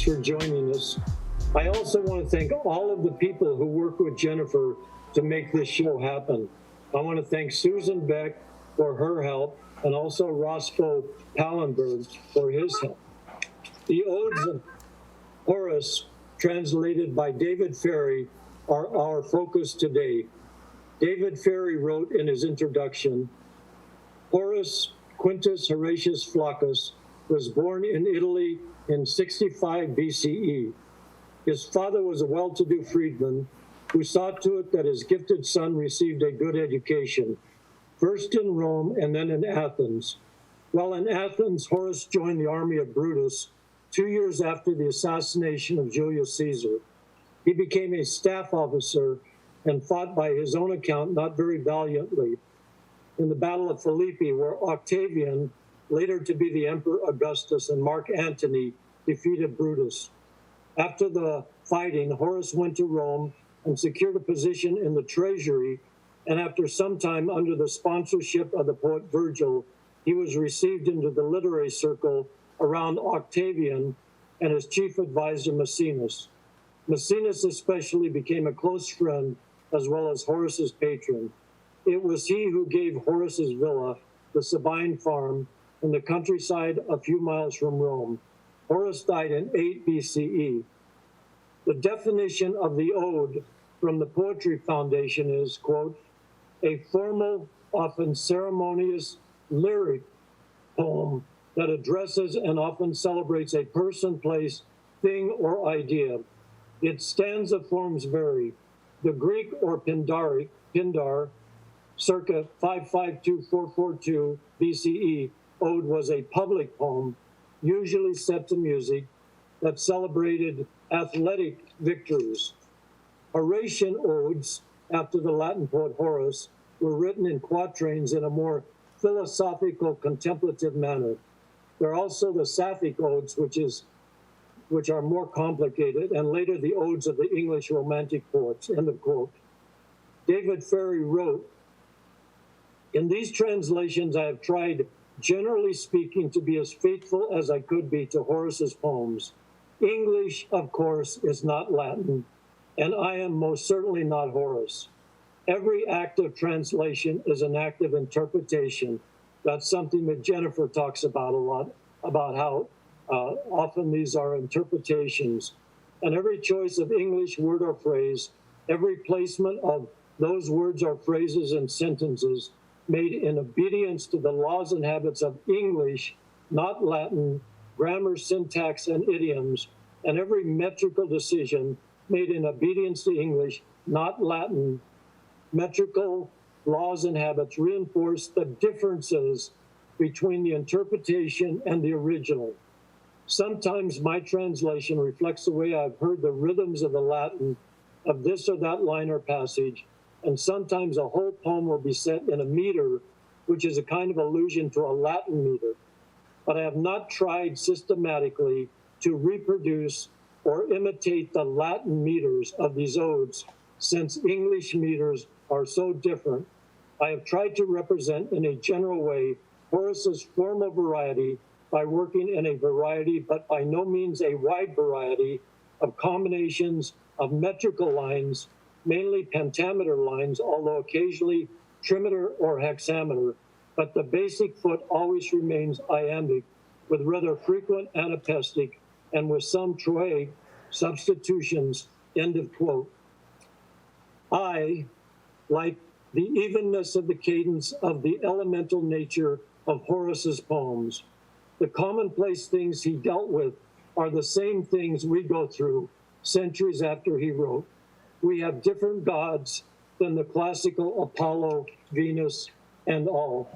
for joining us. I also want to thank all of the people who work with Jennifer to make this show happen. I want to thank Susan Beck for her help, and also Roscoe Pallenberg for his help. The Odes of Horace, translated by David Ferry, are our focus today. David Ferry wrote in his introduction, Horace Quintus Horatius Flaccus was born in Italy in 65 BCE. His father was a well-to-do freedman who saw to it that his gifted son received a good education, first in Rome and then in Athens. While in Athens, Horace joined the army of Brutus 2 years after the assassination of Julius Caesar. He became a staff officer and fought by his own account not very valiantly in the Battle of Philippi, where Octavian, later to be the Emperor Augustus, and Mark Antony defeated Brutus. After the fighting, Horace went to Rome and secured a position in the treasury, and after some time under the sponsorship of the poet Virgil, he was received into the literary circle around Octavian and his chief advisor Maecenas. Maecenas especially became a close friend as well as Horace's patron. It was he who gave Horace's villa, the Sabine farm, in the countryside a few miles from Rome. Horace died in 8 BCE. The definition of the ode from the Poetry Foundation is, quote, a formal, often ceremonious, lyric poem that addresses and often celebrates a person, place, thing, or idea. Its stanza forms vary. The Greek or Pindar, circa 552-442 BCE, ode was a public poem, usually set to music, that celebrated athletic victories. Horatian odes, after the Latin poet Horace, were written in quatrains in a more philosophical, contemplative manner. There are also the Sapphic odes, which are more complicated, and later the odes of the English Romantic poets, end of quote. David Ferry wrote, in these translations, I have tried, generally speaking, to be as faithful as I could be to Horace's poems. English, of course, is not Latin, and I am most certainly not Horace. Every act of translation is an act of interpretation. That's something that Jennifer talks about a lot, about how often these are interpretations. And every choice of English word or phrase, every placement of those words or phrases and sentences made in obedience to the laws and habits of English, not Latin, grammar, syntax, and idioms, and every metrical decision made in obedience to English, not Latin, metrical laws and habits reinforce the differences between the interpretation and the original. Sometimes my translation reflects the way I've heard the rhythms of the Latin of this or that line or passage, and sometimes a whole poem will be set in a meter, which is a kind of allusion to a Latin meter. But I have not tried systematically to reproduce or imitate the Latin meters of these odes, since English meters are so different. I have tried to represent in a general way Horace's formal variety by working in a variety, but by no means a wide variety, of combinations of metrical lines, mainly pentameter lines, although occasionally trimeter or hexameter, but the basic foot always remains iambic, with rather frequent anapestic and with some trochaic substitutions, end of quote. I, like the evenness of the cadence of the elemental nature of Horace's poems. The commonplace things he dealt with are the same things we go through centuries after he wrote. We have different gods than the classical Apollo, Venus, and all.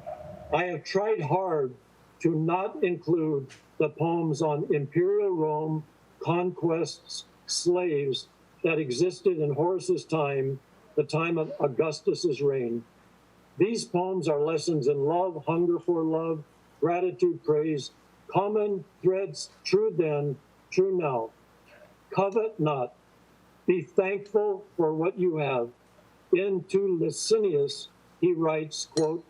I have tried hard to not include the poems on imperial Rome, conquests, slaves that existed in Horace's time, the time of Augustus's reign. These poems are lessons in love, hunger for love, gratitude, praise, common threads, true then, true now. Covet not. Be thankful for what you have. To Licinius, he writes, quote,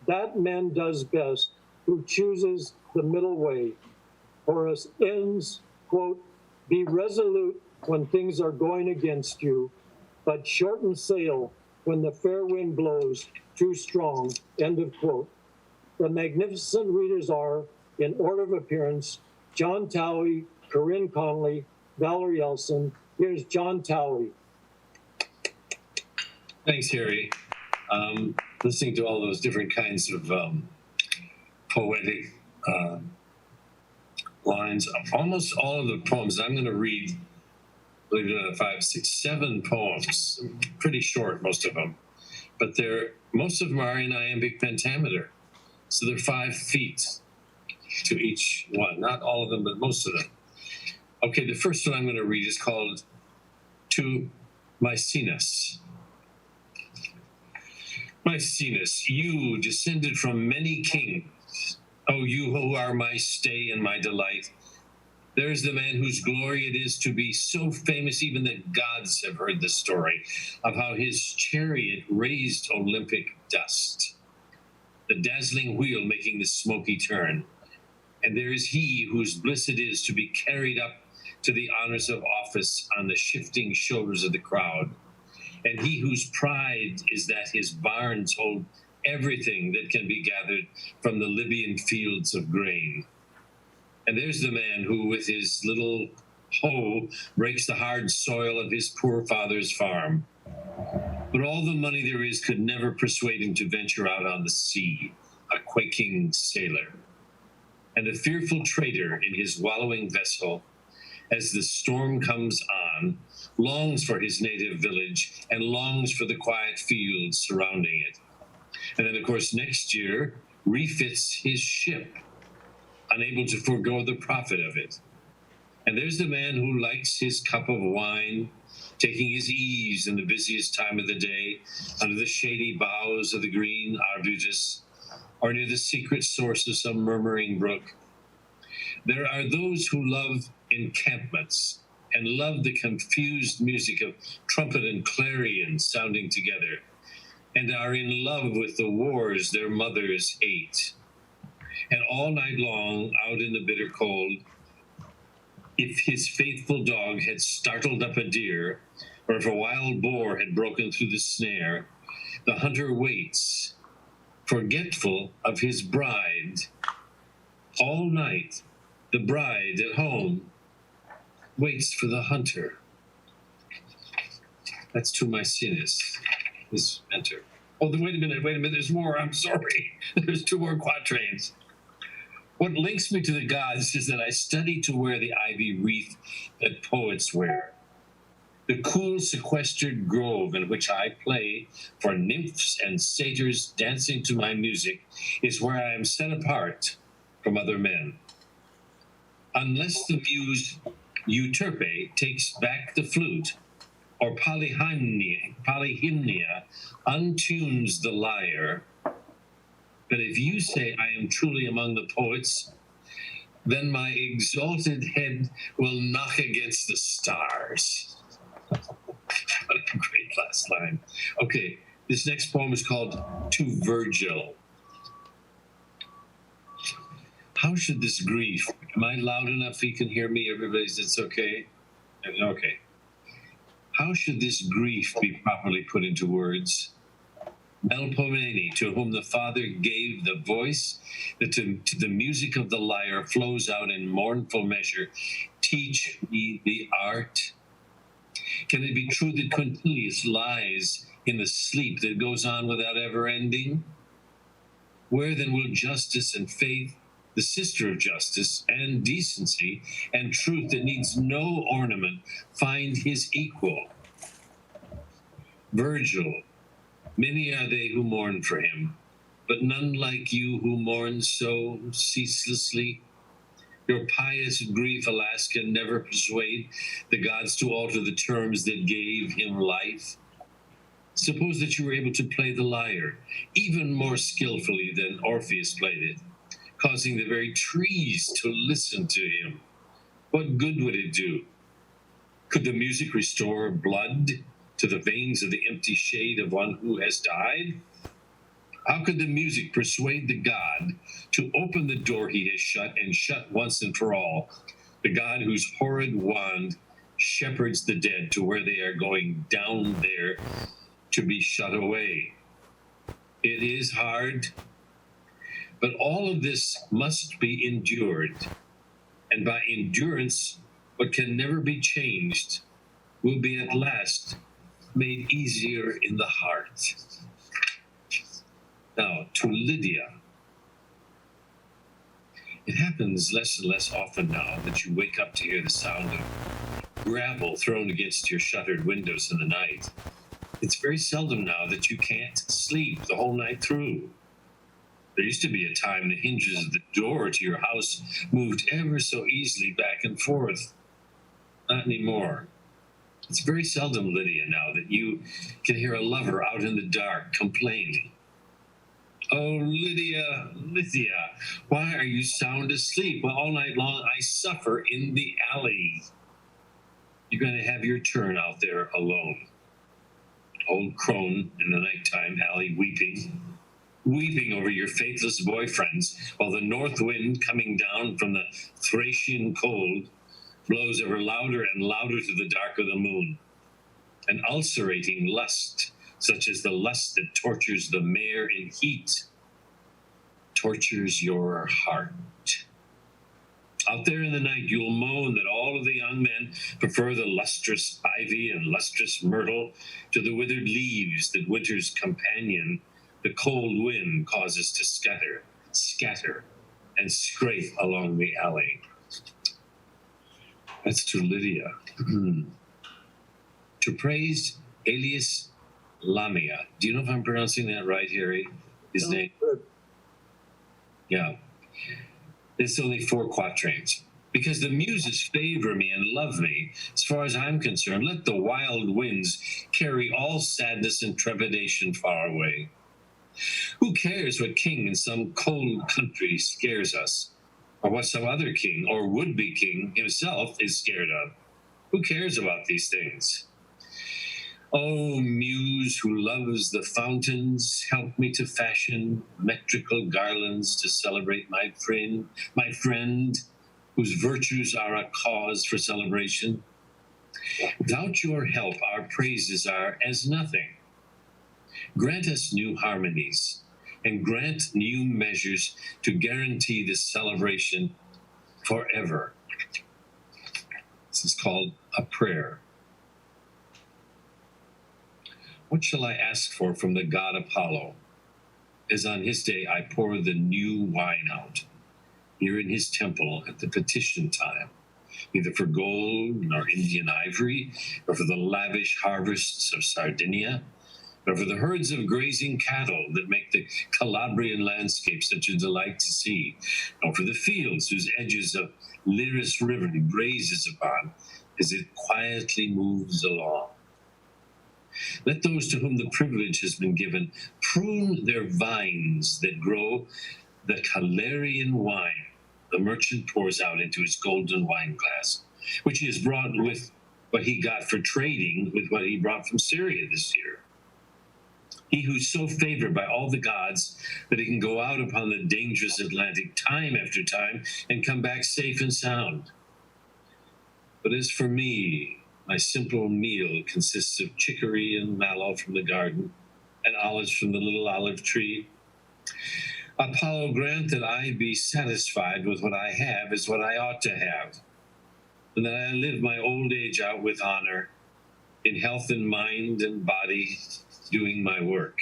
that man does best who chooses the middle way. Horace ends, quote, Be resolute when things are going against you, but shorten sail when the fair wind blows too strong. End of quote. The magnificent readers are, in order of appearance, John Towey, Corinne Conley, Valerie Elson. Here's John Towey. Thanks, Harry. Listening to all those different kinds of poetic lines, almost all of the poems, I'm going to read, believe it or not, 5, 6, 7 poems, pretty short, most of them, but most of them are in iambic pentameter. So they're 5 feet to each one. Not all of them, but most of them. Okay, the first one I'm going to read is called To Maecenas. Maecenas, you descended from many kings, oh, you who are my stay and my delight. There is the man whose glory it is to be so famous, even the gods have heard the story of how his chariot raised Olympic dust, the dazzling wheel making the smoky turn. And there is he whose bliss it is to be carried up to the honors of office on the shifting shoulders of the crowd. And he whose pride is that his barns hold everything that can be gathered from the Libyan fields of grain. And there's the man who with his little hoe breaks the hard soil of his poor father's farm. But all the money there is could never persuade him to venture out on the sea, a quaking sailor. And a fearful trader in his wallowing vessel, as the storm comes on, longs for his native village and longs for the quiet fields surrounding it. And then, of course, next year, refits his ship, unable to forego the profit of it. And there's the man who likes his cup of wine, taking his ease in the busiest time of the day, under the shady boughs of the green arbutus, or near the secret source of some murmuring brook. There are those who love encampments and love the confused music of trumpet and clarion sounding together, and are in love with the wars their mothers ate. And all night long, out in the bitter cold, if his faithful dog had startled up a deer, or if a wild boar had broken through the snare, the hunter waits, forgetful of his bride. All night, the bride at home waits for the hunter. That's To Maecenas, his mentor. Oh, wait a minute, there's more, I'm sorry. There's 2 more quatrains. What links me to the gods is that I study to wear the ivy wreath that poets wear. The cool sequestered grove in which I play for nymphs and satyrs dancing to my music is where I am set apart from other men. Unless the muse Euterpe takes back the flute, or Polyhymnia untunes the lyre. But if you say I am truly among the poets, then my exalted head will knock against the stars. What a great last line. Okay, this next poem is called To Virgil. How should this grief, am I loud enough so you can hear me? Everybody says it's okay? Okay. How should this grief be properly put into words? Melpomene, to whom the Father gave the voice that to the music of the lyre flows out in mournful measure, teach me the art. Can it be true that Quintilius lies in the sleep that goes on without ever ending? Where then will justice and faith, the sister of justice, and decency and truth that needs no ornament, find his equal? Virgil, many are they who mourn for him, but none like you who mourn so ceaselessly. Your pious grief, alas, can never persuade the gods to alter the terms that gave him life. Suppose that you were able to play the lyre even more skillfully than Orpheus played it, causing the very trees to listen to him. What good would it do? Could the music restore blood to the veins of the empty shade of one who has died? How could the music persuade the god to open the door he has shut, and shut once and for all, the god whose horrid wand shepherds the dead to where they are going down there to be shut away. It is hard, but all of this must be endured. And by endurance, what can never be changed will be at last made easier in the heart. Now, to Lydia. It happens less and less often now that you wake up to hear the sound of gravel thrown against your shuttered windows in the night. It's very seldom now that you can't sleep the whole night through. There used to be a time the hinges of the door to your house moved ever so easily back and forth. Not anymore. It's very seldom, Lydia, now that you can hear a lover out in the dark complaining. Oh, Lydia, Lydia, why are you sound asleep? Well, all night long I suffer in the alley. You're going to have your turn out there alone. Old crone in the nighttime alley weeping over your faithless boyfriends, while the north wind coming down from the Thracian cold blows ever louder and louder to the dark of the moon. An ulcerating lust, such as the lust that tortures the mare in heat, tortures your heart. Out there in the night, you'll moan that all of the young men prefer the lustrous ivy and lustrous myrtle to the withered leaves that winter's companion, the cold wind, causes to scatter, and scrape along the alley. That's to Lydia. To praise Elias Lamia. Do you know if I'm pronouncing that right, Harry? His name? Yeah. It's only 4 quatrains. Because the muses favor me and love me, as far as I'm concerned, let the wild winds carry all sadness and trepidation far away. Who cares what king in some cold country scares us, or what some other king or would-be king himself is scared of? Who cares about these things? Oh, muse who loves the fountains, help me to fashion metrical garlands to celebrate my friend, whose virtues are a cause for celebration. Without your help, our praises are as nothing. Grant us new harmonies and grant new measures to guarantee this celebration forever. This is called a prayer. What shall I ask for from the god Apollo, as on his day I pour the new wine out, here in his temple at the petition time, neither for gold nor Indian ivory, nor for the lavish harvests of Sardinia, nor for the herds of grazing cattle that make the Calabrian landscape such a delight to see, nor for the fields whose edges of Liris River grazes upon as it quietly moves along. Let those to whom the privilege has been given prune their vines that grow the Calarian wine the merchant pours out into his golden wine glass, which he has brought with what he got for trading with what he brought from Syria this year. He who's so favored by all the gods that he can go out upon the dangerous Atlantic time after time and come back safe and sound. But as for me, my simple meal consists of chicory and mallow from the garden and olives from the little olive tree. Apollo, grant that I be satisfied with what I have as what I ought to have, and that I live my old age out with honor, in health and mind and body, doing my work.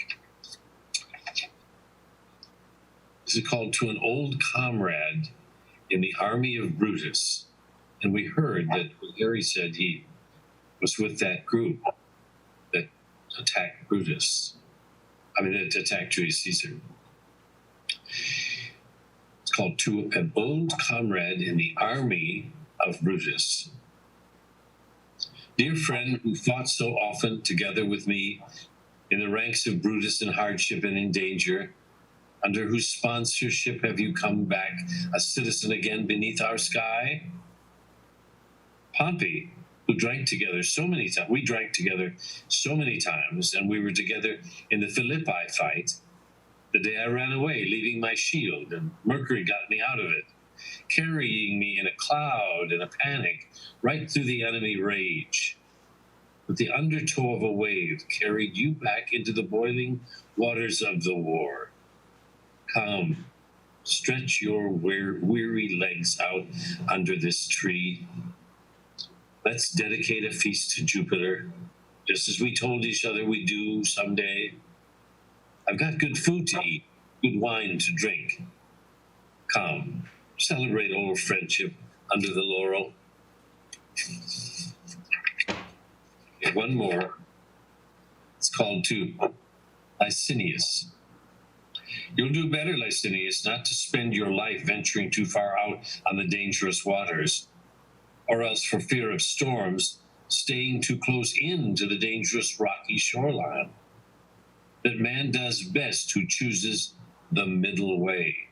This is called To an Old Comrade in the Army of Brutus. And we heard that Harry said he was with that group that attacked Brutus. That attacked Julius Caesar. It's called To an Old Comrade in the Army of Brutus. Dear friend who fought so often together with me in the ranks of Brutus in hardship and in danger, under whose sponsorship have you come back a citizen again beneath our sky? Pompey, who drank together so many times, we drank together so many times, and we were together in the Philippi fight, the day I ran away, leaving my shield, and Mercury got me out of it. carrying me in a cloud, in a panic, right through the enemy rage. But the undertow of a wave carried you back into the boiling waters of the war. Come, stretch your weary legs out under this tree. Let's dedicate a feast to Jupiter, just as we told each other we'd do someday. I've got good food to eat, good wine to drink. Come, celebrate old friendship under the laurel. Okay, one more. It's called to Licinius. You'll do better, Licinius, not to spend your life venturing too far out on the dangerous waters, or else for fear of storms, staying too close in to the dangerous rocky shoreline. That man does best who chooses the middle way,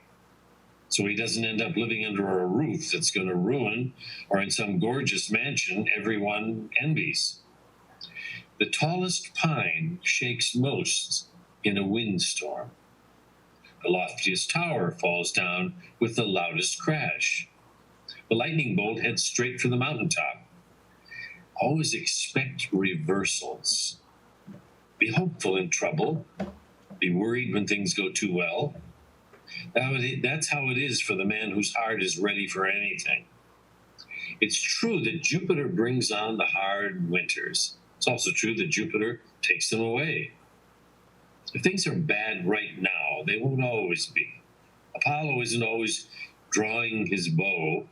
so he doesn't end up living under a roof that's going to ruin, or in some gorgeous mansion everyone envies. The tallest pine shakes most in a windstorm. The loftiest tower falls down with the loudest crash. The lightning bolt heads straight for the mountaintop. Always expect reversals. Be hopeful in trouble. Be worried when things go too well. That's how it is for the man whose heart is ready for anything. It's true that Jupiter brings on the hard winters. It's also true that Jupiter takes them away. If things are bad right now, they won't always be. Apollo isn't always drawing his bow.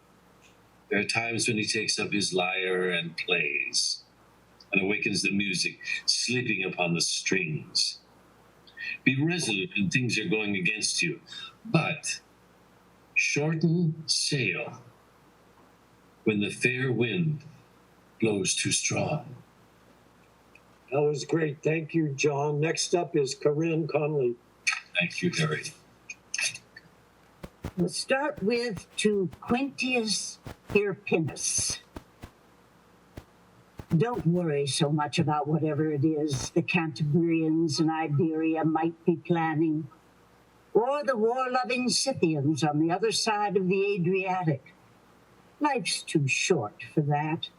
There are times when he takes up his lyre and plays, and awakens the music, sleeping upon the strings. Be resolute when things are going against you, but shorten sail when the fair wind blows too strong. That was great. Thank you, John. Next up is Corinne Conley. Thank you, Harry. We'll start with To Quintius Hirpinus. Don't worry so much about whatever it is the Cantabrians in Iberia might be planning, or the war-loving Scythians on the other side of the Adriatic. Life's too short for that.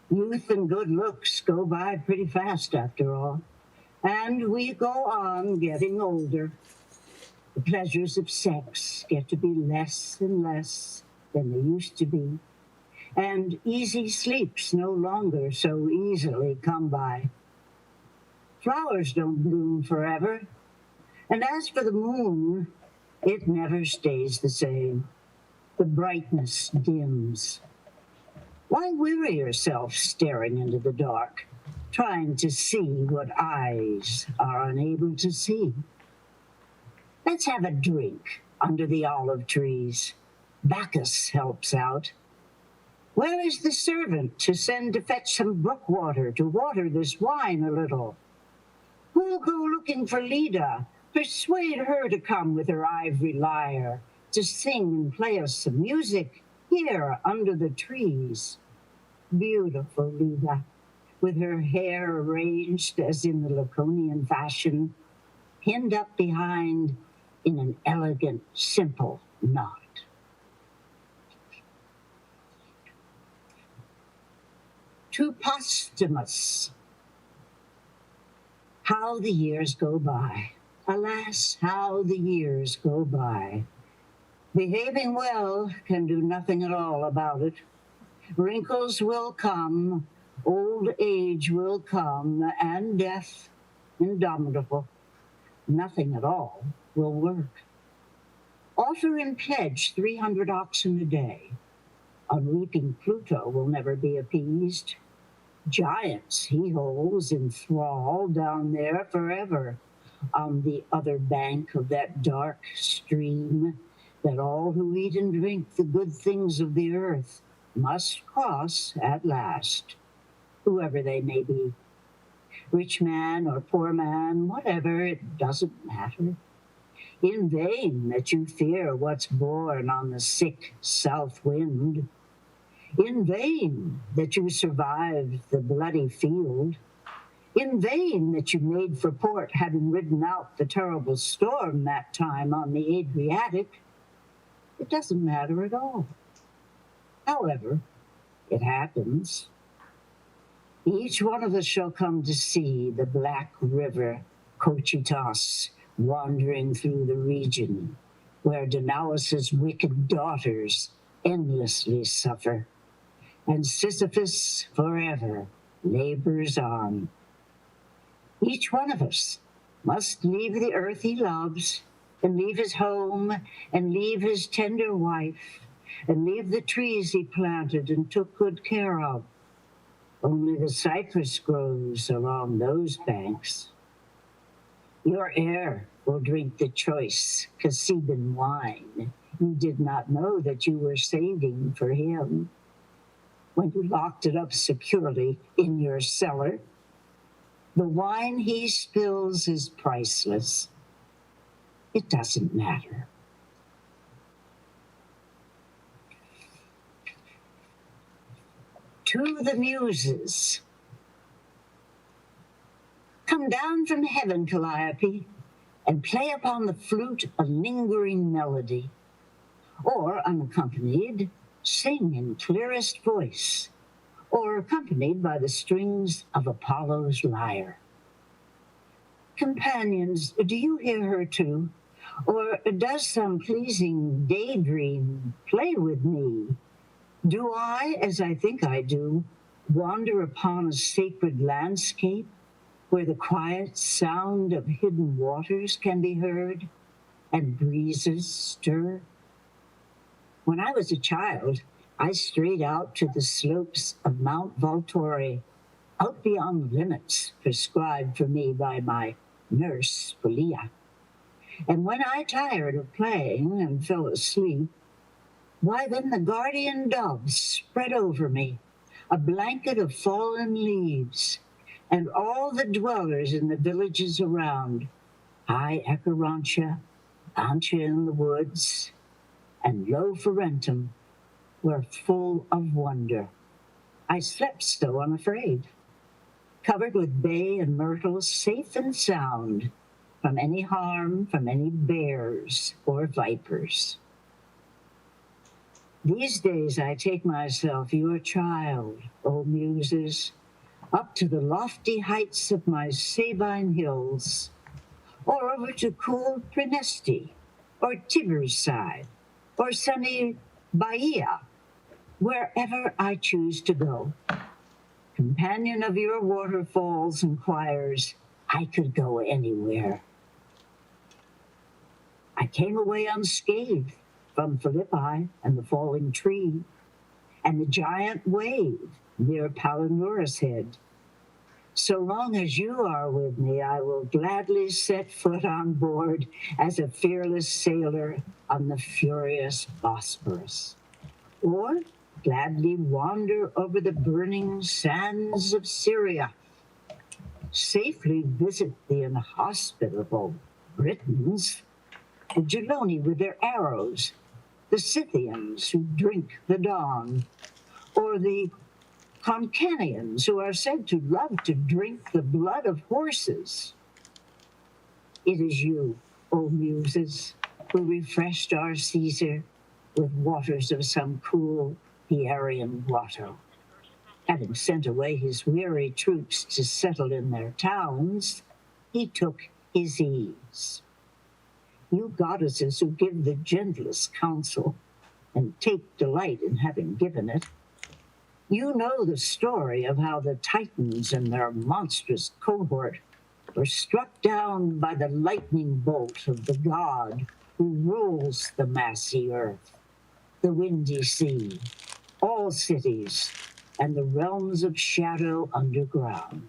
Youth and good looks go by pretty fast after all, and we go on getting older. The pleasures of sex get to be less and less than they used to be, and easy sleeps no longer so easily come by. Flowers don't bloom forever, and as for the moon, it never stays the same. The brightness dims. Why weary yourself staring into the dark, trying to see what eyes are unable to see? Let's have a drink under the olive trees. Bacchus helps out. Where is the servant to send to fetch some brook water to water this wine a little? Who'll go looking for Leda? Persuade her to come with her ivory lyre to sing and play us some music here under the trees. Beautiful Leda, with her hair arranged as in the Laconian fashion, pinned up behind in an elegant, simple knot. To Posthumus. How the years go by. Alas, how the years go by. Behaving well can do nothing at all about it. Wrinkles will come, old age will come, and death, indomitable. Nothing at all will work. Offer in pledge 300 oxen a day. Unweeping Pluto will never be appeased. Giants he holds in thrall down there forever, on the other bank of that dark stream that all who eat and drink the good things of the earth must cross at last, whoever they may be. Rich man or poor man, whatever, it doesn't matter. In vain that you fear what's born on the sick south wind. In vain that you survived the bloody field. In vain that you made for port, having ridden out the terrible storm that time on the Adriatic. It doesn't matter at all. However, it happens. Each one of us shall come to see the black river Cochitos wandering through the region where Danaus's wicked daughters endlessly suffer, and Sisyphus forever labors on. Each one of us must leave the earth he loves, and leave his home, and leave his tender wife, and leave the trees he planted and took good care of. Only the cypress grows along those banks. Your heir will drink the choice Cassiban wine you did not know that you were saving for him when you locked it up securely in your cellar. The wine he spills is priceless. It doesn't matter. To the Muses. Come down from heaven, Calliope, and play upon the flute a lingering melody, or unaccompanied, sing in clearest voice, or accompanied by the strings of Apollo's lyre. Companions, do you hear her too? Or does some pleasing daydream play with me? Do I, as I think I do, wander upon a sacred landscape where the quiet sound of hidden waters can be heard and breezes stir? When I was a child, I strayed out to the slopes of Mount Voltore, out beyond the limits prescribed for me by my nurse, Leah. And when I tired of playing and fell asleep, why then the guardian doves spread over me a blanket of fallen leaves, and all the dwellers in the villages around, high Acherontia, Antia in the woods, and low Ferentum, were full of wonder. I slept so unafraid, covered with bay and myrtle, safe and sound from any harm, from any bears or vipers. These days I take myself, your child, O Muses, up to the lofty heights of my Sabine hills, or over to cool Praeneste, or Tiber's side, or sunny Bahia, wherever I choose to go. Companion of your waterfalls and choirs, I could go anywhere. I came away unscathed from Philippi and the falling tree, and the giant wave near Palinurus' head. So long as you are with me, I will gladly set foot on board as a fearless sailor on the furious Bosporus, or gladly wander over the burning sands of Syria, safely visit the inhospitable Britons, the Geloni with their arrows, the Scythians who drink the dawn, or the Concanians who are said to love to drink the blood of horses. It is you, O Muses, who refreshed our Caesar with waters of some cool Pierian grotto. Having sent away his weary troops to settle in their towns, he took his ease. You goddesses who give the gentlest counsel and take delight in having given it, you know the story of how the Titans and their monstrous cohort were struck down by the lightning bolt of the god who rules the massy earth, the windy sea, all cities, and the realms of shadow underground.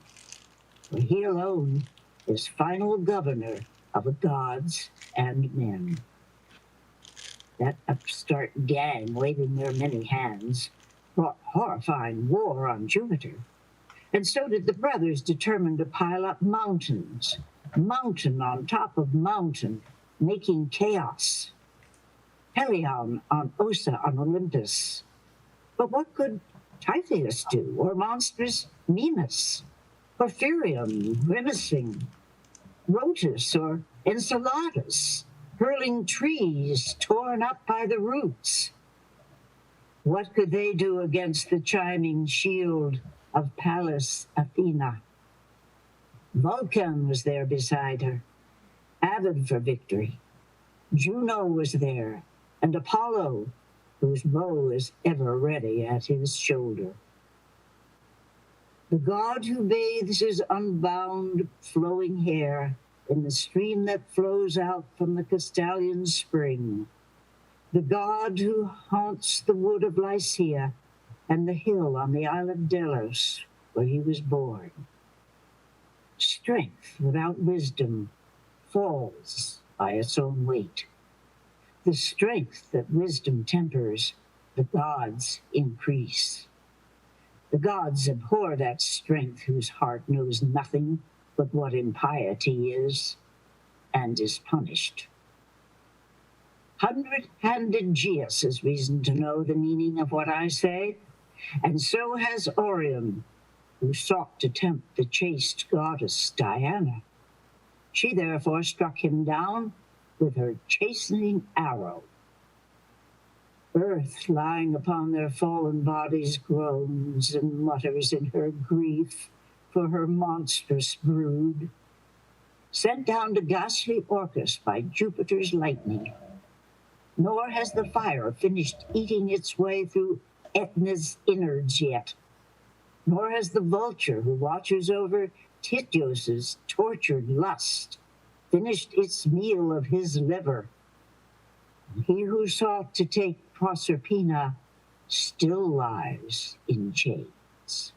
For he alone is final governor of the gods and men. That upstart gang waving their many hands brought horrifying war on Jupiter, and so did the brothers determined to pile up mountains, mountain on top of mountain, making chaos. Pelion on Ossa on Olympus. But what could Typhoeus do, or monstrous Mimas, Porphyrion grimacing, Rhotus or Enceladus, hurling trees torn up by the roots. What could they do against the chiming shield of Pallas Athena? Vulcan was there beside her, avid for victory. Juno was there, and Apollo, whose bow is ever ready at his shoulder. The god who bathes his unbound, flowing hair in the stream that flows out from the Castalian spring. The god who haunts the wood of Lycia and the hill on the Isle of Delos, where he was born. Strength without wisdom falls by its own weight. The strength that wisdom tempers, the gods increase. The gods abhor that strength whose heart knows nothing but what impiety is, and is punished. 100-handed Geas has reason to know the meaning of what I say, and so has Orion, who sought to tempt the chaste goddess Diana. She therefore struck him down with her chastening arrow. Earth, lying upon their fallen bodies, groans and mutters in her grief for her monstrous brood. Sent down to ghastly Orcus by Jupiter's lightning. Nor has the fire finished eating its way through Aetna's innards yet. Nor has the vulture who watches over Tityos's tortured lust finished its meal of his liver. He who sought to take Proserpina still lies in chains.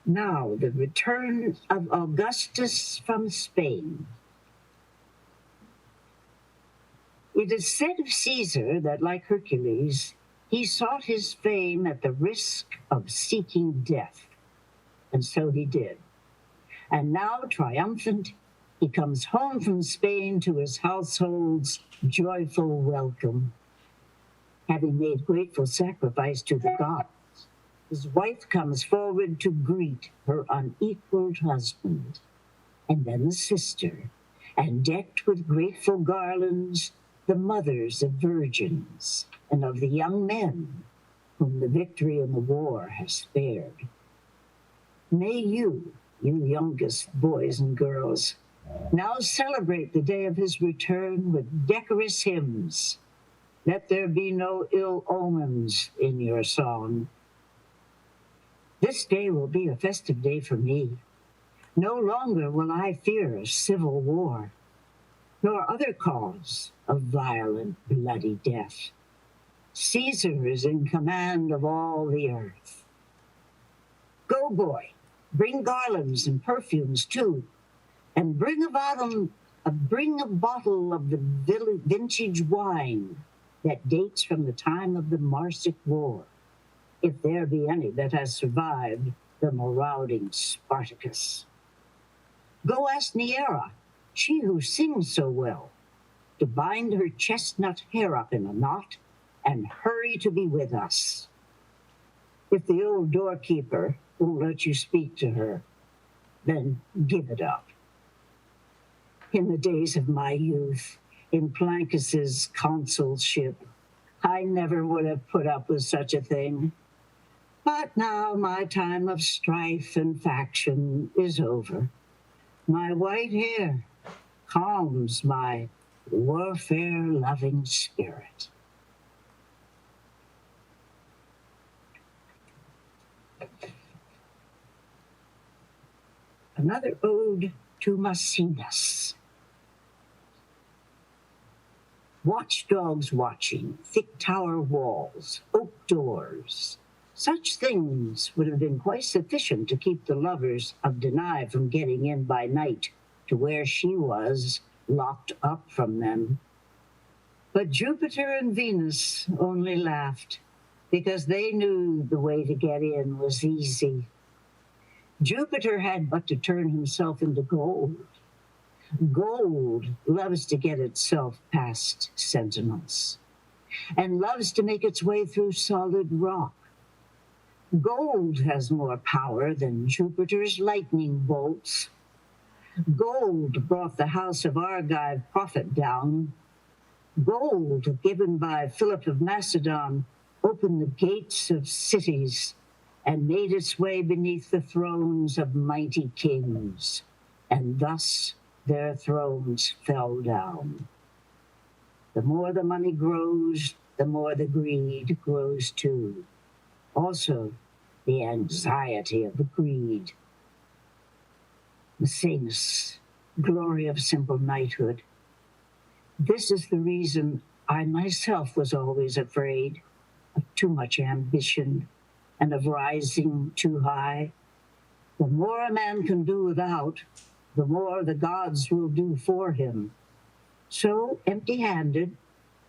Now, the return of Augustus from Spain. It is said of Caesar that, like Hercules, he sought his fame at the risk of seeking death. And so he did. And now, triumphant, he comes home from Spain to his household's joyful welcome. Having made grateful sacrifice to the gods, his wife comes forward to greet her unequaled husband, and then the sister, and decked with grateful garlands, the mothers of virgins and of the young men whom the victory in the war has spared. May you youngest boys and girls, now celebrate the day of his return with decorous hymns. Let there be no ill omens in your song. This day will be a festive day for me. No longer will I fear a civil war, nor other cause of violent, bloody death. Caesar is in command of all the earth. Go, boy, bring garlands and perfumes too, and bring a bottle of the vintage wine that dates from the time of the Marsic War, if there be any that has survived the marauding Spartacus. Go ask Neaera, she who sings so well, to bind her chestnut hair up in a knot and hurry to be with us. If the old doorkeeper won't let you speak to her, then give it up. In the days of my youth, in Plancus's consulship, I never would have put up with such a thing. But now my time of strife and faction is over. My white hair calms my warfare-loving spirit. Another ode to Maecenas. Watchdogs watching, thick tower walls, oak doors. Such things would have been quite sufficient to keep the lovers of Danae from getting in by night to where she was, locked up from them. But Jupiter and Venus only laughed, because they knew the way to get in was easy. Jupiter had but to turn himself into gold. Gold loves to get itself past sentinels, and loves to make its way through solid rock. Gold has more power than Jupiter's lightning bolts, Gold brought the house of Argive profit down. Gold given by Philip of Macedon opened the gates of cities and made its way beneath the thrones of mighty kings, and thus their thrones fell down. The more the money grows, the more the greed grows too. Also, the anxiety of the greed. Maecenas, glory of simple knighthood. This is the reason I myself was always afraid of too much ambition and of rising too high. The more a man can do without, the more the gods will do for him. So, empty-handed,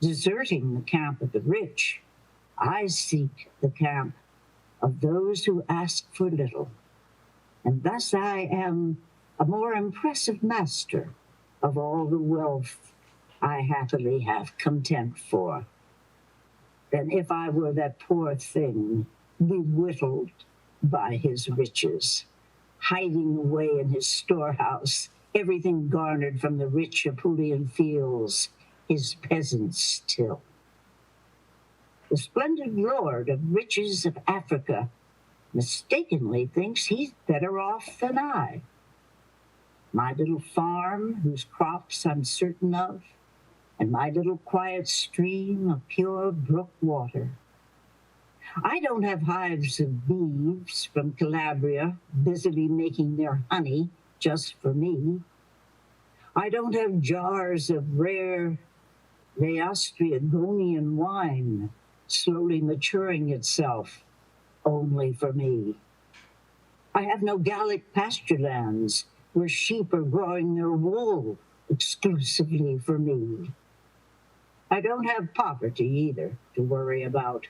deserting the camp of the rich, I seek the camp of those who ask for little. And thus I am a more impressive master of all the wealth I happily have contempt for, than if I were that poor thing bewhittled by his riches, hiding away in his storehouse everything garnered from the rich Apulian fields, his peasants till. The splendid lord of riches of Africa mistakenly thinks he's better off than I. My little farm, whose crops I'm certain of, and my little quiet stream of pure brook water. I don't have hives of beeves from Calabria busily making their honey just for me. I don't have jars of rare Laostriagonian wine slowly maturing itself only for me. I have no Gallic pasture lands where sheep are growing their wool exclusively for me. I don't have poverty either to worry about.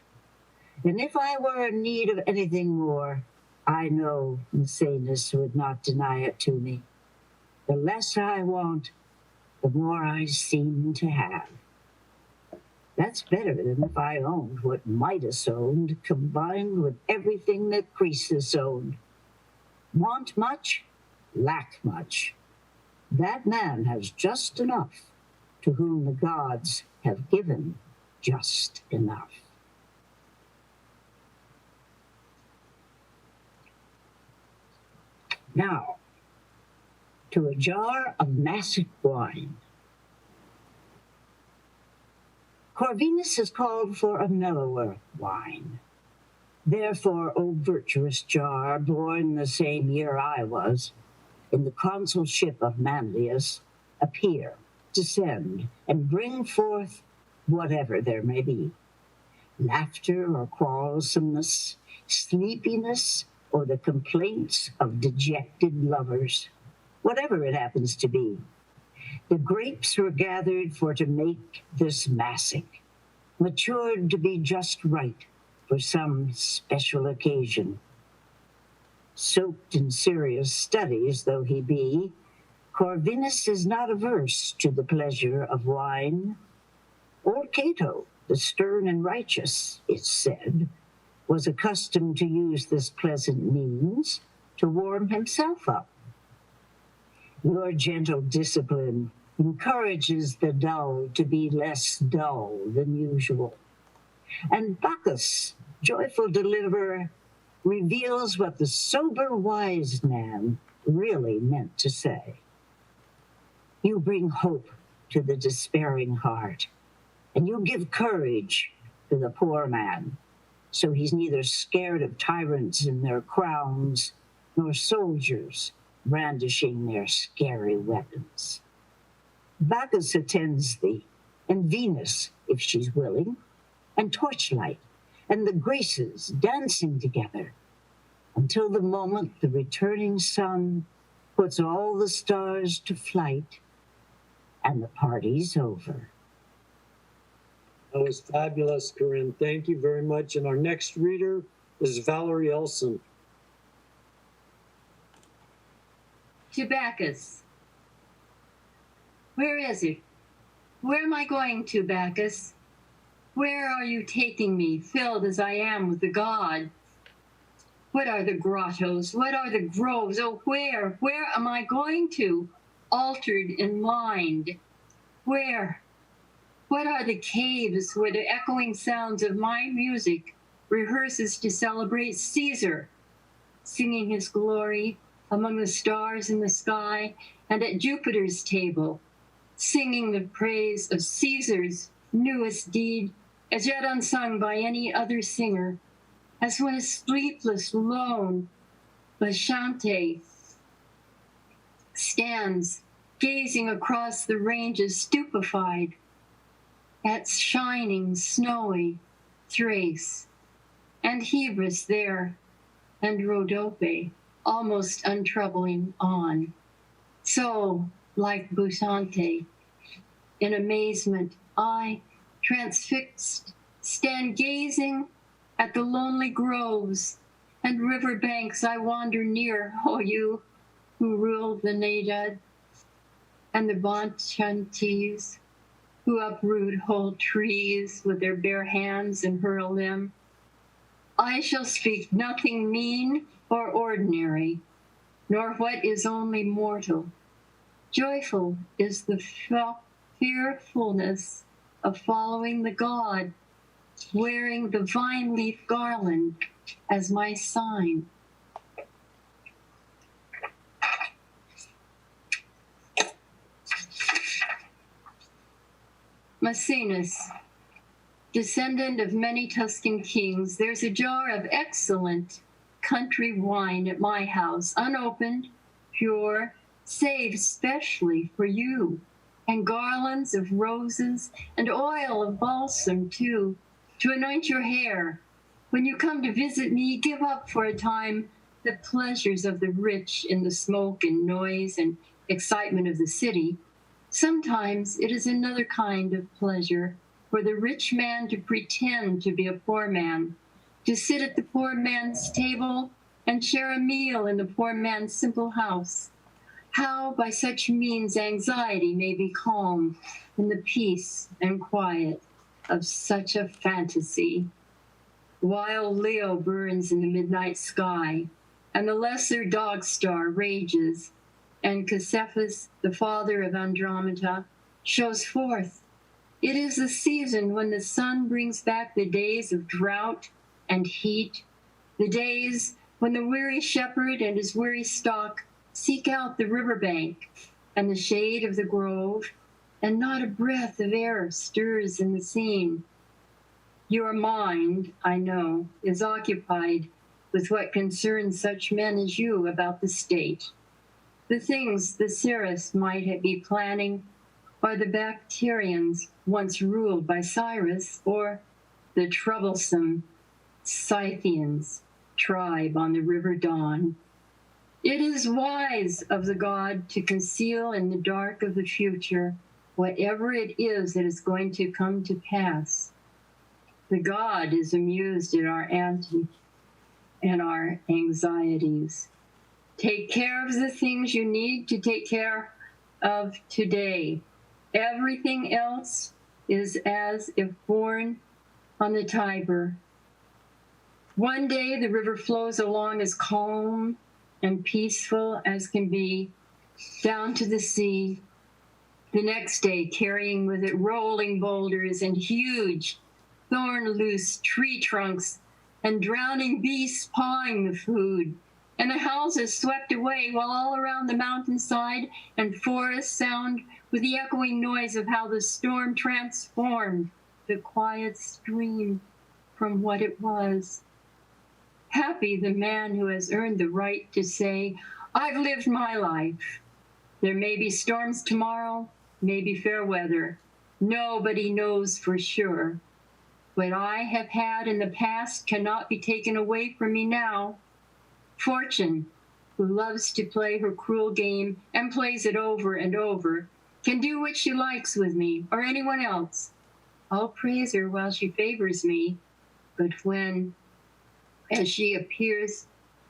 And if I were in need of anything more, I know Maecenas would not deny it to me. The less I want, the more I seem to have. That's better than if I owned what Midas owned, combined with everything that Croesus owned. Want much, lack much. That man has just enough, to whom the gods have given just enough. Now, to a jar of Massic wine. Corvinus has called for a mellower wine. Therefore, O virtuous jar, born the same year I was, in the consulship of Manlius, appear, descend, and bring forth whatever there may be. Laughter or quarrelsomeness, sleepiness, or the complaints of dejected lovers, whatever it happens to be. The grapes were gathered for to make this Massic, matured to be just right for some special occasion. Soaked in serious studies though he be, Corvinus is not averse to the pleasure of wine. Old Cato, the stern and righteous, it's said, was accustomed to use this pleasant means to warm himself up. Your gentle discipline encourages the dull to be less dull than usual. And Bacchus, joyful deliverer, reveals what the sober wise man really meant to say. You bring hope to the despairing heart, and you give courage to the poor man, so he's neither scared of tyrants in their crowns, nor soldiers brandishing their scary weapons. Bacchus attends thee, and Venus, if she's willing, and torchlight, and the Graces dancing together, until the moment the returning sun puts all the stars to flight, and the party's over. That was fabulous, Corinne. Thank you very much. And our next reader is Valerie Elson. To Bacchus. Where is it? Where am I going to, Bacchus? Where are you taking me, filled as I am with the god? What are the grottos? What are the groves? Oh, where am I going to? Altered in mind. Where? What are the caves where the echoing sounds of my music rehearses to celebrate Caesar, singing his glory among the stars in the sky, and at Jupiter's table, singing the praise of Caesar's newest deed, as yet unsung by any other singer, as when a sleepless, lone Bacchante stands gazing across the ranges, stupefied at shining, snowy Thrace, and Hebrus there, and Rhodope, almost untroubling on. So, like Bacchante, in amazement, I, transfixed, stand gazing at the lonely groves and river banks I wander near, O you who rule the Nadad and the Bacchantes, who uproot whole trees with their bare hands and hurl them. I shall speak nothing mean or ordinary, nor what is only mortal. Joyful is the fearfulness of following the God, wearing the vine leaf garland as my sign. Maecenas, descendant of many Tuscan kings, there's a jar of excellent country wine at my house, unopened, pure, saved specially for you, and garlands of roses and oil of balsam too, to anoint your hair. When you come to visit me, give up for a time the pleasures of the rich in the smoke and noise and excitement of the city. Sometimes it is another kind of pleasure for the rich man to pretend to be a poor man, to sit at the poor man's table and share a meal in the poor man's simple house. How by such means anxiety may be calmed in the peace and quiet of such a fantasy. While Leo burns in the midnight sky, and the lesser dog star rages, and Cepheus, the father of Andromeda, shows forth. It is the season when the sun brings back the days of drought and heat, the days when the weary shepherd and his weary stock seek out the riverbank and the shade of the grove, and not a breath of air stirs in the scene. Your mind, I know, is occupied with what concerns such men as you about the state, the things the Cirrus might be planning, or the Bactrians once ruled by Cyrus, or the troublesome Scythians tribe on the river Don. It is wise of the god to conceal in the dark of the future whatever it is that is going to come to pass. The god is amused at our anxieties. Take care of the things you need to take care of today. Everything else is as if born on the Tiber. One day the river flows along as calm and peaceful as can be, down to the sea. The next day carrying with it rolling boulders and huge thorn-loose tree trunks and drowning beasts pawing the food, and the houses swept away while all around the mountainside and forest sound with the echoing noise of how the storm transformed the quiet stream from what it was. Happy the man who has earned the right to say, I've lived my life. There may be storms tomorrow, maybe fair weather. Nobody knows for sure. What I have had in the past cannot be taken away from me now. Fortune, who loves to play her cruel game and plays it over and over, can do what she likes with me or anyone else. I'll praise her while she favors me, but when, as she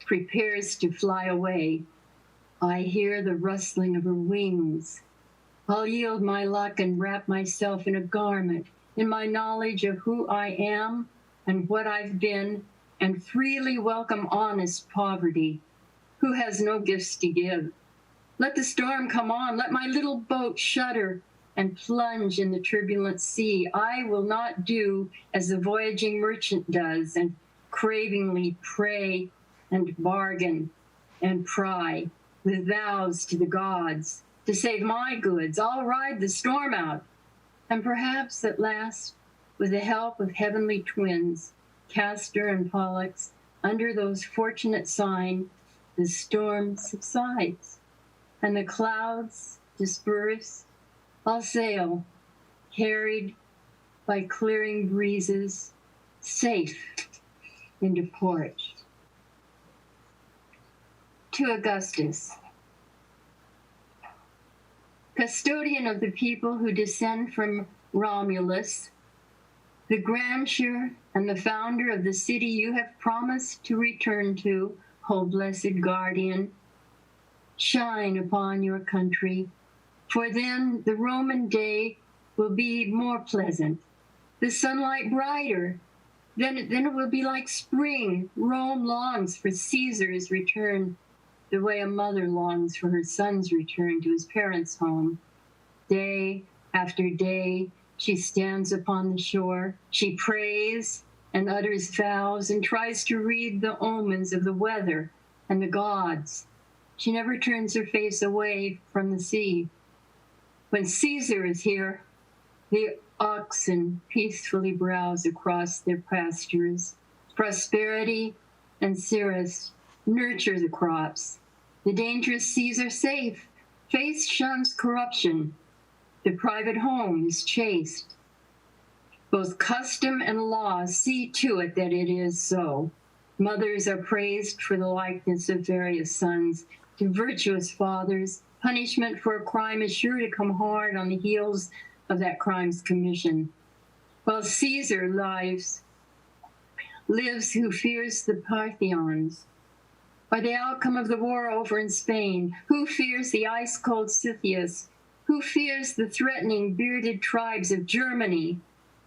prepares to fly away, I hear the rustling of her wings. I'll yield my luck and wrap myself in a garment, in my knowledge of who I am and what I've been, and freely welcome honest poverty, who has no gifts to give. Let the storm come on, let my little boat shudder and plunge in the turbulent sea. I will not do as the voyaging merchant does, and cravingly pray and bargain and pry with vows to the gods to save my goods. I'll ride the storm out, and perhaps at last, with the help of heavenly twins, Castor and Pollux, under those fortunate sign, the storm subsides, and the clouds disperse. I'll sail, carried by clearing breezes, safe into port. To Augustus, custodian of the people who descend from Romulus, the grandeur and the founder of the city you have promised to return to, O blessed guardian, shine upon your country, for then the Roman day will be more pleasant, the sunlight brighter. Then it will be like spring. Rome longs for Caesar's return, the way a mother longs for her son's return to his parents' home. Day after day, she stands upon the shore. She prays and utters vows and tries to read the omens of the weather and the gods. She never turns her face away from the sea. When Caesar is here, the oxen peacefully browse across their pastures. Prosperity and Cirrus nurture the crops. The dangerous seas are safe. Faith shuns corruption. The private home is chaste. Both custom and law see to it that it is so. Mothers are praised for the likeness of various sons. To virtuous fathers, punishment for a crime is sure to come hard on the heels of that crime's commission. While Caesar lives who fears the Parthians, by the outcome of the war over in Spain, who fears the ice-cold Scythians, who fears the threatening bearded tribes of Germany.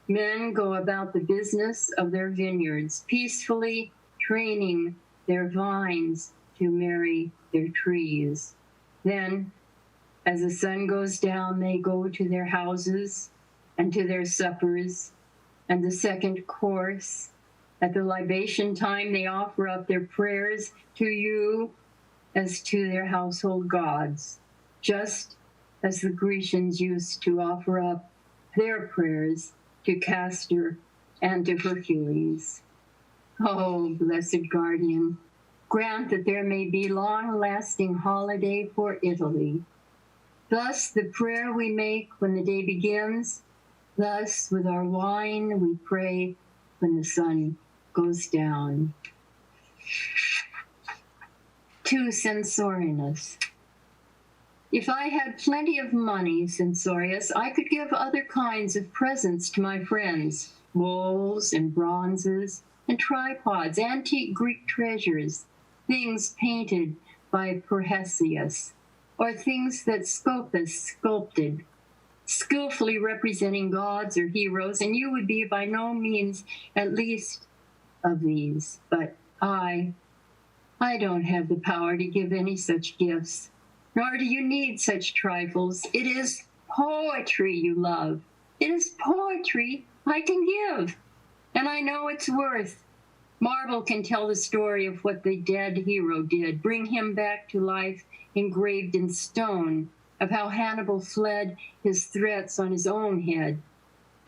Men go about the business of their vineyards, peacefully training their vines to marry their trees. Then, as the sun goes down, they go to their houses and to their suppers and the second course. At the libation time, they offer up their prayers to you as to their household gods, just as the Grecians used to offer up their prayers to Castor and to Hercules. Oh, blessed guardian, grant that there may be long-lasting holiday for Italy. Thus the prayer we make when the day begins, thus with our wine we pray when the sun goes down. To Censorinus. If I had plenty of money, Censorius, I could give other kinds of presents to my friends, bowls and bronzes and tripods, antique Greek treasures, things painted by Perhesius, or things that Scopas sculpted, skillfully representing gods or heroes, and you would be by no means at least of these. But I don't have the power to give any such gifts, nor do you need such trifles. It is poetry you love. It is poetry I can give, and I know its worth. Marble can tell the story of what the dead hero did, bring him back to life engraved in stone, of how Hannibal fled his threats on his own head,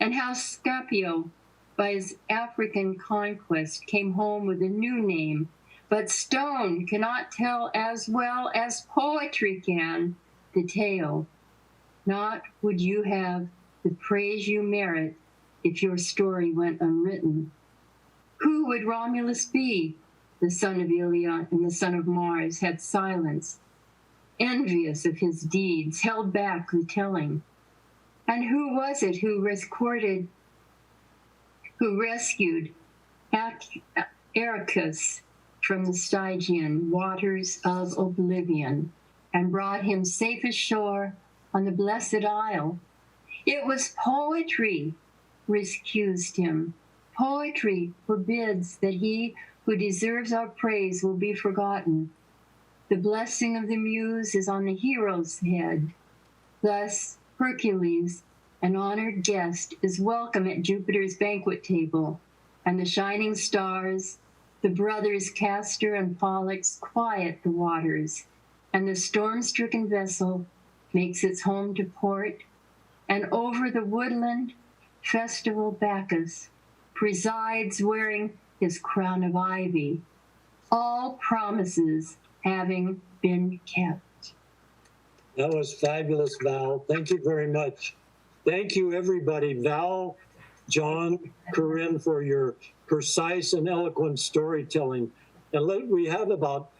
and how Scipio, by his African conquest, came home with a new name. But stone cannot tell as well as poetry can the tale. Not would you have the praise you merit if your story went unwritten. Who would Romulus be? The son of Ilion and the son of Mars had silence, envious of his deeds, held back the telling. And who was it who rescued Ericus from the Stygian waters of oblivion and brought him safe ashore on the blessed isle? It was poetry rescued him. Poetry forbids that he who deserves our praise will be forgotten. The blessing of the muse is on the hero's head. Thus, Hercules, an honored guest, is welcome at Jupiter's banquet table, and the shining stars, the brothers Castor and Pollux, quiet the waters, and the storm-stricken vessel makes its home to port, and over the woodland, festival Bacchus presides wearing his crown of ivy, all promises having been kept. That was fabulous, Val. Thank you very much. Thank you, everybody. Val, John, Corinne, for your precise and eloquent storytelling. And we have about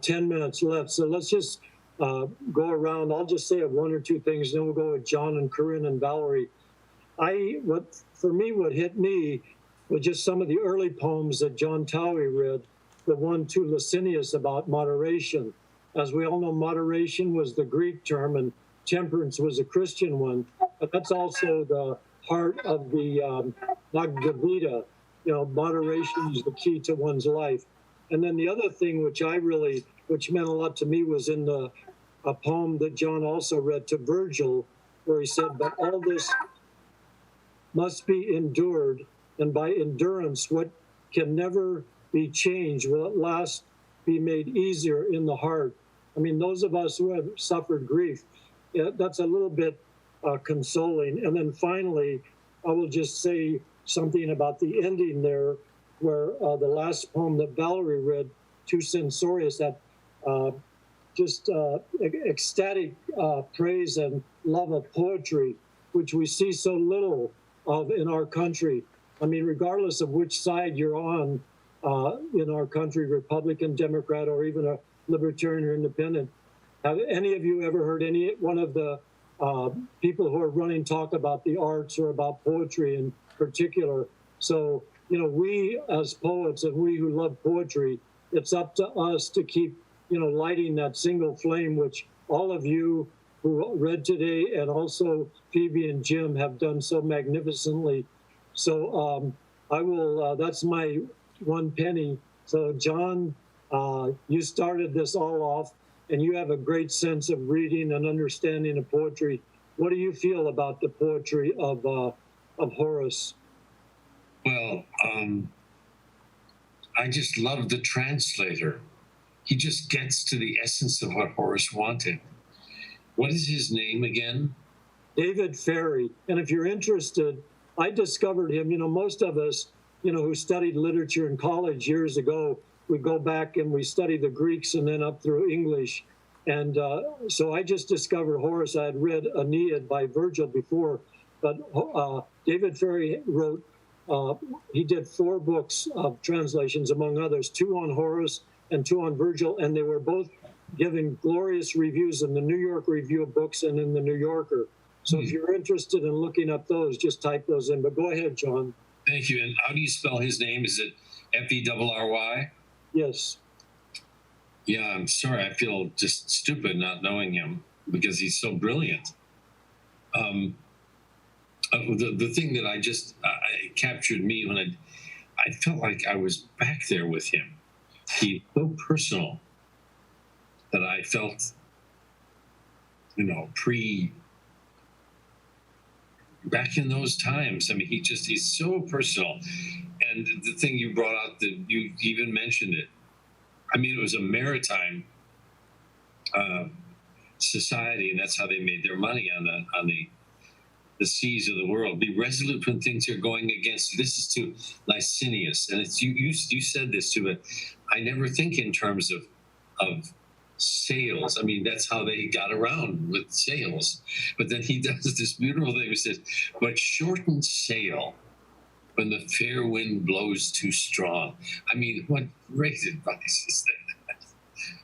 10 minutes left, so let's just go around. I'll just say one or two things, then we'll go with John and Corinne and Valerie. What hit me was just some of the early poems that John Towey read, the one to Licinius about moderation. As we all know, moderation was the Greek term and temperance was a Christian one, but that's also the heart of the Bhagavad Gita. Moderation is the key to one's life. And then the other thing which meant a lot to me was in a poem that John also read to Virgil, where he said, but all this must be endured, and by endurance, what can never be changed will at last be made easier in the heart. I mean, those of us who have suffered grief, that's a little bit consoling. And then finally, I will just say something about the ending there, where the last poem that Valerie read, To Censorius, that ecstatic praise and love of poetry, which we see so little of in our country. I mean, regardless of which side you're on in our country, Republican, Democrat, or even a Libertarian or Independent, have any of you ever heard any one of the people who are running talk about the arts or about poetry in particular? So, we as poets and we who love poetry, it's up to us to keep, lighting that single flame, which all of you who read today and also Phoebe and Jim have done so magnificently. So I will, that's my one penny. So John, you started this all off and you have a great sense of reading and understanding of poetry. What do you feel about the poetry of Horace? Well, I just love the translator. He just gets to the essence of what Horace wanted. What is his name again? David Ferry. And if you're interested, I discovered him. Most of us, who studied literature in college years ago, we go back and we study the Greeks and then up through English. And so I just discovered Horace. I had read Aeneid by Virgil before, but David Ferry wrote, he did 4 books of translations, among others, 2 on Horace and 2 on Virgil, and they were both given glorious reviews in the New York Review of Books and in the New Yorker. So if you're interested in looking up those, just type those in. But go ahead, John. Thank you. And how do you spell his name? Is it Ferry? Yes. Yeah, I'm sorry. I feel just stupid not knowing him because he's so brilliant. The thing that I captured me when I felt like I was back there with him. He's so personal that I felt, back in those times. I mean, he's so personal. And the thing you brought out, that you even mentioned it. I mean, it was a maritime society, and that's how they made their money on the seas of the world. Be resolute when things are going against you. This is to Licinius, and it's you said this too, but I never think in terms of sails. I mean, that's how they got around with sails. But then he does this beautiful thing. He says, "But shorten sail when the fair wind blows too strong." I mean, what great advice is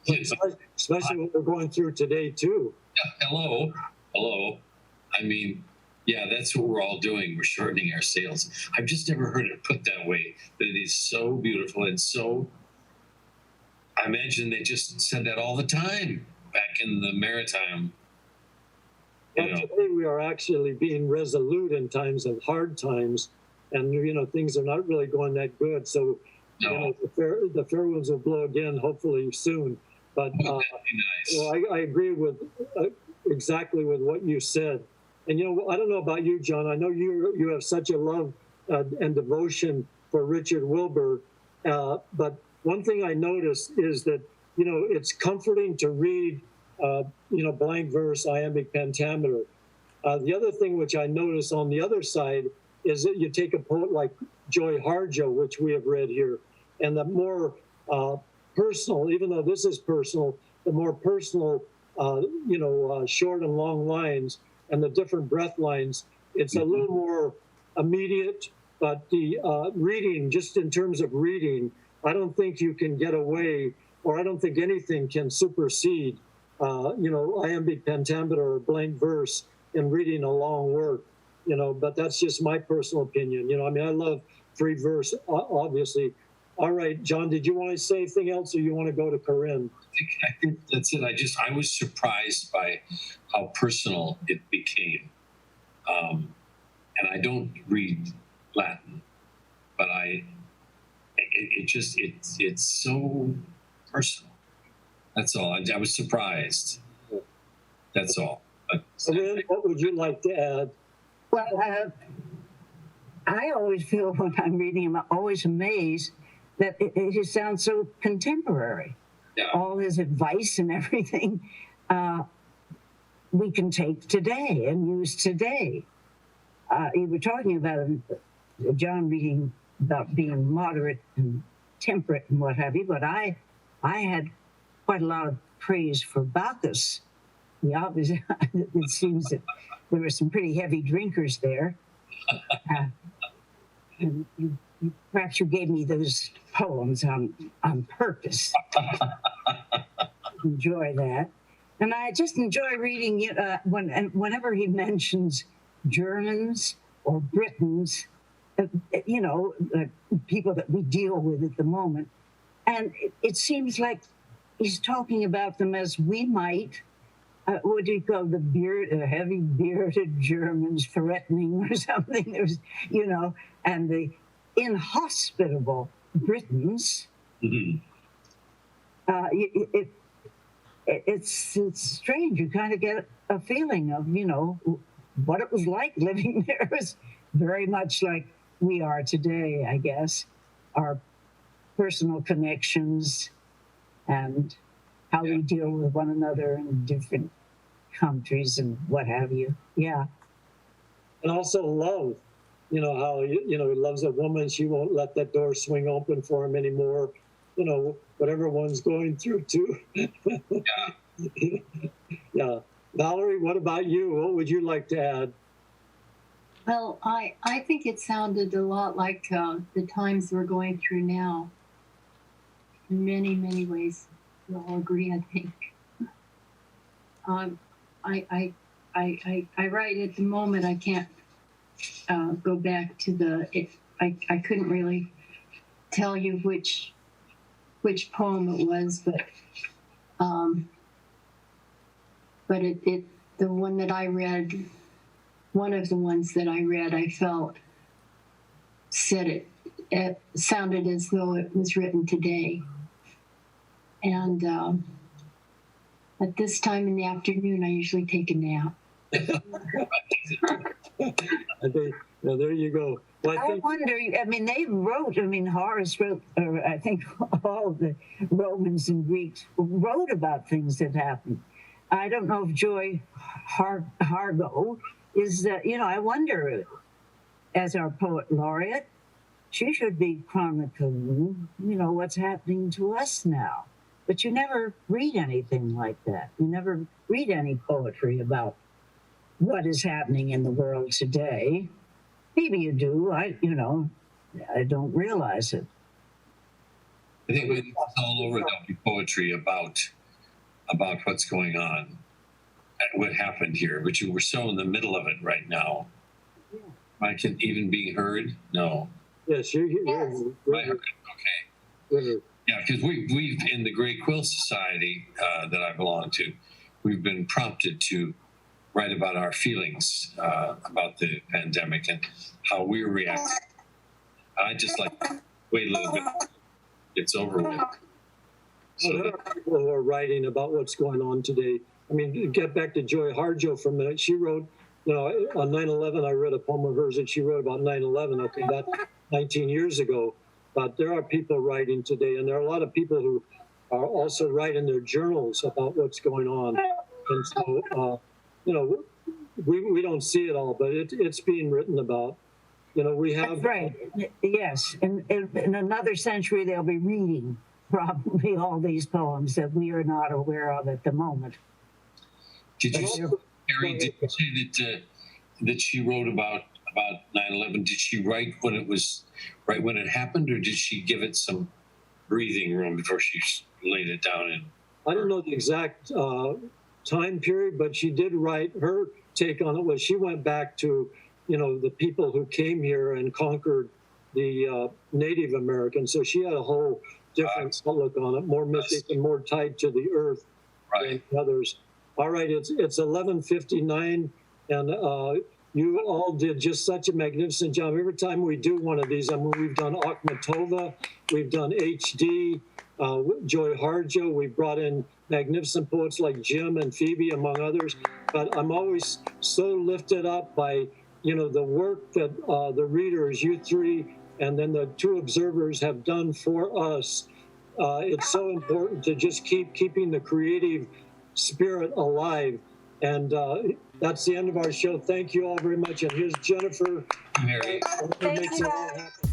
that? Especially what we're going through today, too. Hello. I mean, yeah, that's what we're all doing. We're shortening our sails. I've just never heard it put that way, but it is so beautiful and so, I imagine they just said that all the time back in the maritime. Today we are actually being resolute in times of hard times. and things are not really going that good. So No. the fair winds will blow again, hopefully soon. But That'd be nice. I agree with exactly with what you said. And I don't know about you, John. I know you have such a love and devotion for Richard Wilbur. But one thing I noticed is that it's comforting to read blank verse, iambic pentameter. The other thing which I notice on the other side is that you take a poet like Joy Harjo, which we have read here, and the more personal, even though this is personal, the more personal, short and long lines and the different breath lines, it's a little more immediate. But the reading, just in terms of reading, I don't think you can get away, or I don't think anything can supersede, iambic pentameter or blank verse in reading a long work. But that's just my personal opinion. I love free verse, obviously. All right, John, did you want to say anything else, or you want to go to Corinne? I think that's it. I was surprised by how personal it became. And I don't read Latin, but it's so personal. That's all. I was surprised. That's all. Corinne, what would you like to add? Well, I always feel when I'm reading him, I'm always amazed that it just sounds so contemporary. Yeah. All his advice and everything we can take today and use today. You were talking about John reading about being moderate and temperate and what have you, but I had quite a lot of praise for Bacchus. It seems that there were some pretty heavy drinkers there. And perhaps you gave me those poems on purpose. Enjoy that. And I just enjoy reading whenever he mentions Germans or Britons, people that we deal with at the moment. And it seems like he's talking about them as we might, what do you call the heavy bearded Germans threatening or something? There's, and the inhospitable Britons. Mm-hmm. It's strange. You kind of get a feeling of, what it was like living there. It was very much like we are today, I guess. Our personal connections and how we deal with one another in different countries and what have you. Yeah. And also love. How he loves a woman. She won't let that door swing open for him anymore. Whatever one's going through too. Yeah. Yeah. Valerie, what about you? What would you like to add? Well, I think it sounded a lot like the times we're going through now. In many, many ways, we'll all agree, I think. I write at the moment. I can't go back to I couldn't really tell you which poem it was, but the one that I read, one of the ones that I read, I felt it sounded as though it was written today. And at this time in the afternoon, I usually take a nap. There you go. Well, I wonder, Horace wrote, or I think all the Romans and Greeks wrote about things that happened. I don't know if Joy Harjo is, I wonder, as our poet laureate, she should be chronicling, what's happening to us now. But you never read anything like that. You never read any poetry about what is happening in the world today. Maybe you do. I don't realize it. I think when it's all over, there'll be poetry about what's going on, and what happened here, which we're so in the middle of it right now. Yeah. I can even be heard? No. Yes, you're here. Yes. I heard. Okay. Yeah, because we've in the Great Quill Society that I belong to, we've been prompted to write about our feelings about the pandemic and how we're reacting I just like wait a little bit. It's over with. Well, So there are people who are writing about what's going on today. I mean, get back to Joy Harjo for a minute. She wrote, on 9/11, I read a poem of hers that she wrote about 9/11. Okay, that's 19 years ago. But there are people writing today, and there are a lot of people who are also writing their journals about what's going on. And so, we don't see it all, but it's being written about. We have. That's right. Yes. In another century, they'll be reading probably all these poems that we are not aware of at the moment. did you say, Harry, did you say that she wrote about 9/11? Did she write when it was right when it happened, or did she give it some breathing room before she laid it down in? I don't know the exact time period, but she did write. Her take on it was she went back to, the people who came here and conquered the Native Americans. So she had a whole different outlook on it, more mystic and more tied to the earth than others. All right, it's 11:59, and you all did just such a magnificent job. Every time we do one of these, we've done Akhmatova, we've done HD, Joy Harjo, we brought in magnificent poets like Jim and Phoebe, among others. But I'm always so lifted up by, the work that the readers, you three, and then the two observers have done for us. It's so important to just keeping the creative spirit alive. And that's the end of our show. Thank you all very much. And here's Jennifer. Harry. Makes it all happen.